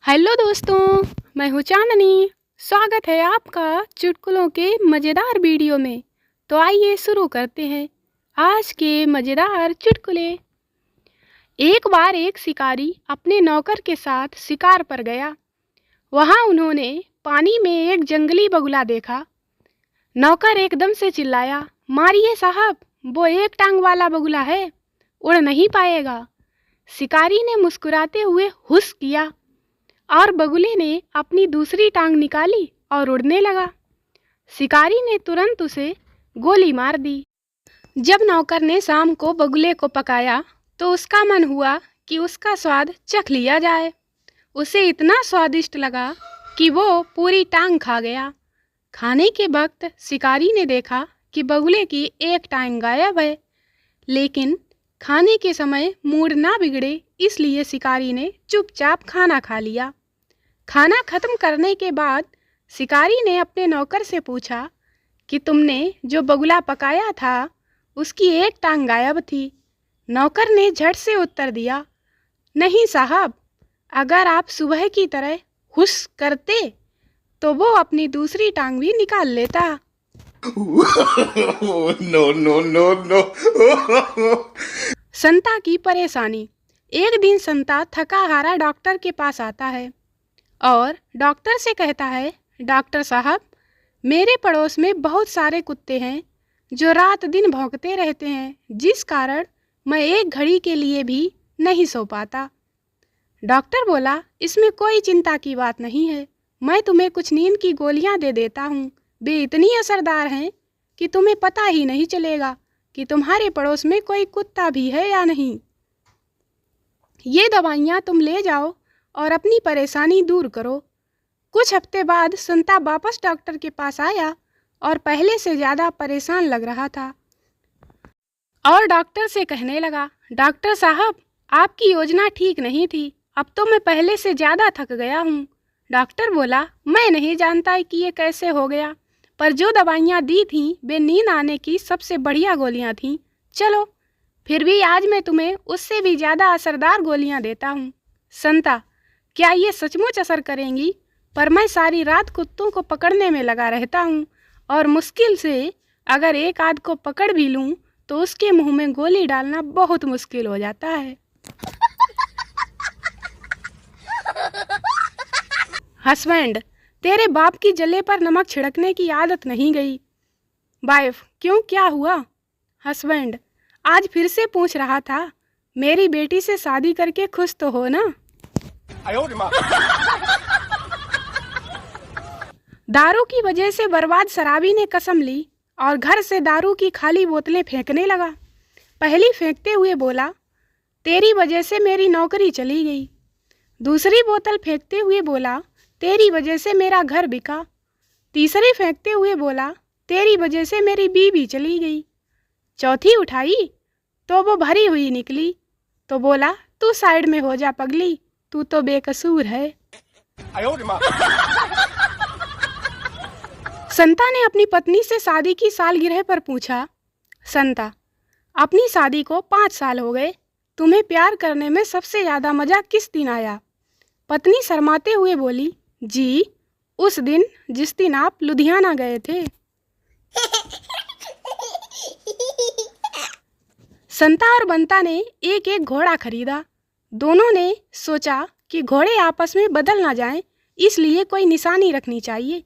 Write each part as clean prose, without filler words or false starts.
Hello दोस्तों, मैं हूँ चांदनी। स्वागत है आपका चुटकुलों के मज़ेदार वीडियो में। तो आइए शुरू करते हैं आज के मज़ेदार चुटकुले। एक बार एक शिकारी अपने नौकर के साथ शिकार पर गया। वहाँ उन्होंने पानी में एक जंगली बगुला देखा। नौकर एकदम से चिल्लाया, मारिए साहब, वो एक टांग वाला बगुला है, उड़ नहीं पाएगा। शिकारी ने मुस्कुराते हुए हुस किया और बगुले ने अपनी दूसरी टांग निकाली और उड़ने लगा। शिकारी ने तुरंत उसे गोली मार दी। जब नौकर ने शाम को बगुले को पकाया तो उसका मन हुआ कि उसका स्वाद चख लिया जाए। उसे इतना स्वादिष्ट लगा कि वो पूरी टांग खा गया। खाने के वक्त शिकारी ने देखा कि बगुले की एक टांग गायब है, लेकिन खाने के समय मूड ना बिगड़े इसलिए शिकारी ने चुपचाप खाना खा लिया। खाना खत्म करने के बाद शिकारी ने अपने नौकर से पूछा कि तुमने जो बगुला पकाया था उसकी एक टांग गायब थी। नौकर ने झट से उत्तर दिया, नहीं साहब, अगर आप सुबह की तरह हुस करते तो वो अपनी दूसरी टांग भी निकाल लेता। No, no, no, no. संता की परेशानी। एक दिन संता थका हारा डॉक्टर के पास आता है और डॉक्टर से कहता है, डॉक्टर साहब, मेरे पड़ोस में बहुत सारे कुत्ते हैं जो रात दिन भौंकते रहते हैं, जिस कारण मैं एक घड़ी के लिए भी नहीं सो पाता। डॉक्टर बोला, इसमें कोई चिंता की बात नहीं है, मैं तुम्हें कुछ नींद की गोलियां दे देता हूँ। वे इतनी असरदार हैं कि तुम्हें पता ही नहीं चलेगा कि तुम्हारे पड़ोस में कोई कुत्ता भी है या नहीं। ये दवाइयाँ तुम ले जाओ और अपनी परेशानी दूर करो। कुछ हफ्ते बाद संता वापस डॉक्टर के पास आया और पहले से ज़्यादा परेशान लग रहा था और डॉक्टर से कहने लगा, डॉक्टर साहब, आपकी योजना ठीक नहीं थी, अब तो मैं पहले से ज़्यादा थक गया हूँ। डॉक्टर बोला, मैं नहीं जानता कि ये कैसे हो गया, पर जो दवाइयाँ दी थीं वे नींद आने की सबसे बढ़िया गोलियाँ थीं। चलो, फिर भी आज मैं तुम्हें उससे भी ज़्यादा असरदार गोलियाँ देता हूँ। संता, क्या ये सचमुच असर करेंगी? पर मैं सारी रात कुत्तों को पकड़ने में लगा रहता हूँ और मुश्किल से अगर एक आध को पकड़ भी लूँ तो उसके मुंह में गोली डालना बहुत मुश्किल हो जाता है। हस्बैंड, तेरे बाप की जले पर नमक छिड़कने की आदत नहीं गई। वाइफ, क्यों, क्या हुआ? हस्बैंड, आज फिर से पूछ रहा था, मेरी बेटी से शादी करके खुश तो हो ना? दारू की वजह से बर्बाद शराबी ने कसम ली और घर से दारू की खाली बोतलें फेंकने लगा। पहली फेंकते हुए बोला, तेरी वजह से मेरी नौकरी चली गई। दूसरी बोतल फेंकते हुए बोला, तेरी वजह से मेरा घर बिका। तीसरी फेंकते हुए बोला, तेरी वजह से मेरी बीवी चली गई। चौथी उठाई तो वो भरी हुई निकली, तो बोला, तू साइड में हो जा पगली, तू तो बेकसूर है। संता ने अपनी पत्नी से शादी की सालगिरह पर पूछा, संता, अपनी शादी को 5 साल हो गए, तुम्हें प्यार करने में सबसे ज़्यादा मज़ा किस दिन आया? पत्नी शर्माते हुए बोली, जी, उस दिन जिस दिन आप लुधियाना गए थे। संता और बंता ने एक एक घोड़ा खरीदा। दोनों ने सोचा कि घोड़े आपस में बदल ना जाएं, इसलिए कोई निशानी रखनी चाहिए।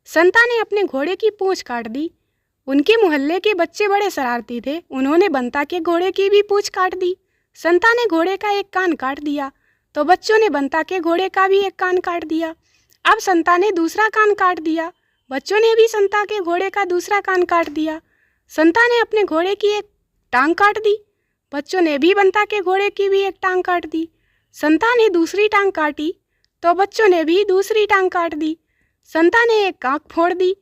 संता ने अपने घोड़े की पूंछ काट दी। उनके मोहल्ले के बच्चे बड़े शरारती थे, उन्होंने बंता के घोड़े की भी पूंछ काट दी। संता ने घोड़े का एक कान काट दिया तो बच्चों ने बंता के घोड़े का भी एक कान काट दिया। अब संता ने दूसरा कान काट दिया, बच्चों ने भी संता के घोड़े का दूसरा कान काट दिया। संता ने अपने घोड़े की एक टांग काट दी, बच्चों ने भी बंता के घोड़े की भी एक टांग काट दी। संता ने दूसरी टांग काटी तो बच्चों ने भी दूसरी टांग काट दी। संता ने एक आँख फोड़ दी,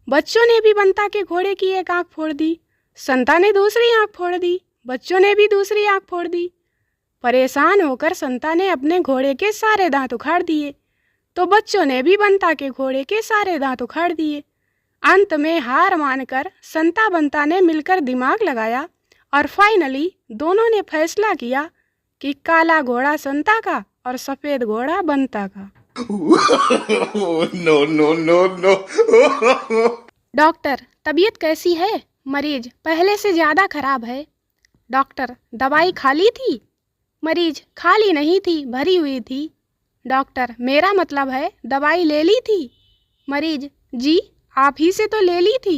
बच्चों ने भी बंता के घोड़े की एक आँख फोड़ दी। संता ने दूसरी आँख फोड़ दी, बच्चों ने भी दूसरी आँख फोड़ दी। परेशान होकर संता ने अपने घोड़े के सारे दांत उखाड़ दिए, तो बच्चों ने भी बंता के घोड़े के सारे दांत उखाड़ दिए। अंत में हार मानकर संता बंता ने मिलकर दिमाग लगाया और फाइनली दोनों ने फैसला किया कि काला घोड़ा संता का और सफेद घोड़ा बंता का। No, no, no, no. Doctor, तबीयत कैसी है? मरीज, पहले से ज्यादा खराब है। डॉक्टर, दवाई खा ली थी? मरीज, खाली नहीं थी, भरी हुई थी। डॉक्टर, मेरा मतलब है दवाई ले ली थी? मरीज, जी आप ही से तो ले ली थी।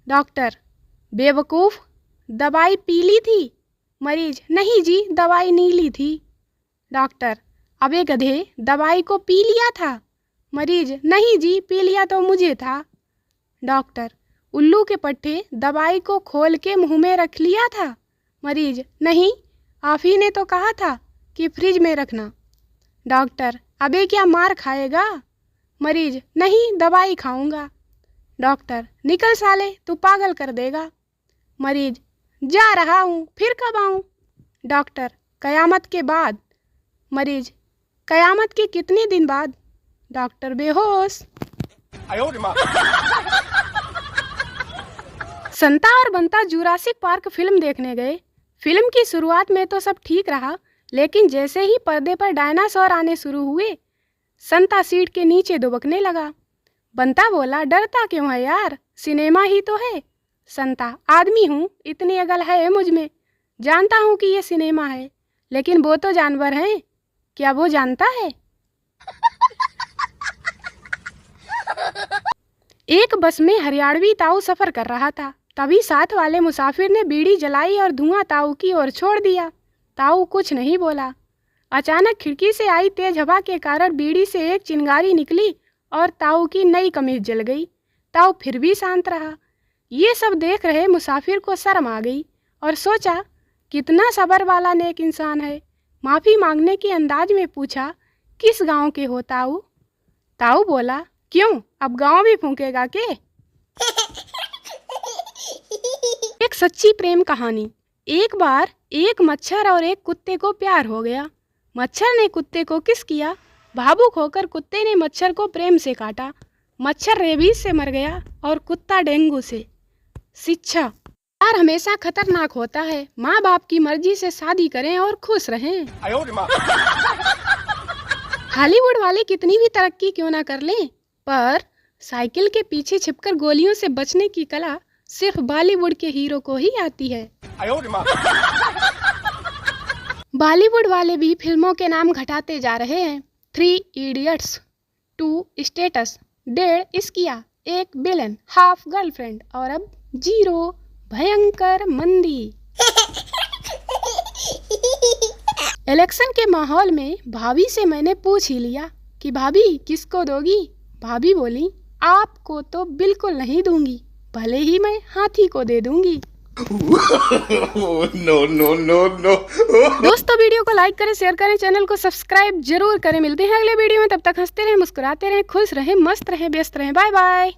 डॉक्टर, बेवकूफ़, दवाई पी ली थी? मरीज, नहीं जी दवाई नहीं ली थी। डॉक्टर, अबे गधे, दवाई को पी लिया था? मरीज, नहीं जी पी लिया तो मुझे था। डॉक्टर, उल्लू के पट्टे, दवाई को खोल के मुंह में रख लिया था? मरीज, नहीं, आप ही ने तो कहा था कि फ्रिज में रखना। डॉक्टर, अबे क्या मार खाएगा? मरीज, नहीं दवाई खाऊंगा। डॉक्टर, निकल साले, तू पागल कर देगा। मरीज, जा रहा हूँ, फिर कब आऊँ? डॉक्टर, कयामत के बाद। मरीज, कयामत के कितने दिन बाद? डॉक्टर, बेहोश। संता और बंता जुरासिक पार्क फिल्म देखने गए। फिल्म की शुरुआत में तो सब ठीक रहा, लेकिन जैसे ही पर्दे पर डायनासोर आने शुरू हुए, संता सीट के नीचे दुबकने लगा। बंता बोला, डरता क्यों है यार, सिनेमा ही तो है। संता, आदमी हूँ, इतनी अकल है मुझ में, जानता हूँ कि ये सिनेमा है, लेकिन वो तो जानवर हैं, क्या वो जानता है? एक बस में हरियाणवी ताऊ सफर कर रहा था। तभी साथ वाले मुसाफिर ने बीड़ी जलाई और धुआं ताऊ की ओर छोड़ दिया। ताऊ कुछ नहीं बोला। अचानक खिड़की से आई तेज हवा के कारण बीड़ी से एक चिंगारी निकली और ताऊ की नई कमीज जल गई। ताऊ फिर भी शांत रहा। ये सब देख रहे मुसाफिर को शर्म आ गई और सोचा, कितना सब्र वाला नेक इंसान है। माफ़ी मांगने के अंदाज में पूछा, किस गांव के हो ताऊ? ताऊ बोला, क्यों, अब गांव भी फूंकेगा के? एक सच्ची प्रेम कहानी। एक बार एक मच्छर और एक कुत्ते को प्यार हो गया। मच्छर ने कुत्ते को किस किया। भावुक होकर कुत्ते ने मच्छर को प्रेम से काटा। मच्छर रेबीज से मर गया और कुत्ता डेंगू से। शिक्षा, प्यार हमेशा खतरनाक होता है। माँ बाप की मर्जी से शादी करें और खुश रहें। हॉलीवुड वाले कितनी भी तरक्की क्यों ना कर लें, पर साइकिल के पीछे छिपकर गोलियों से बचने की कला सिर्फ बॉलीवुड के हीरो को ही आती है। बॉलीवुड वाले भी फिल्मों के नाम घटाते जा रहे हैं। 3 idiots, 2 status, 1.5 Ishqiya, 1 villain, half girlfriend और अब 0 भयंकर मंदी। इलेक्शन के माहौल में भाभी से मैंने पूछ ही लिया कि भाभी किसको दोगी। भाभी बोली, आपको तो बिल्कुल नहीं दूंगी, भले ही मैं हाथी को दे दूंगी। No, no, no, no. दोस्तों, वीडियो को लाइक करें, शेयर करें, चैनल को सब्सक्राइब जरूर करें। मिलते हैं अगले वीडियो में, तब तक हंसते रहें, मुस्कुराते रहें, खुश रहें, मस्त रहें, व्यस्त रहें। Bye bye.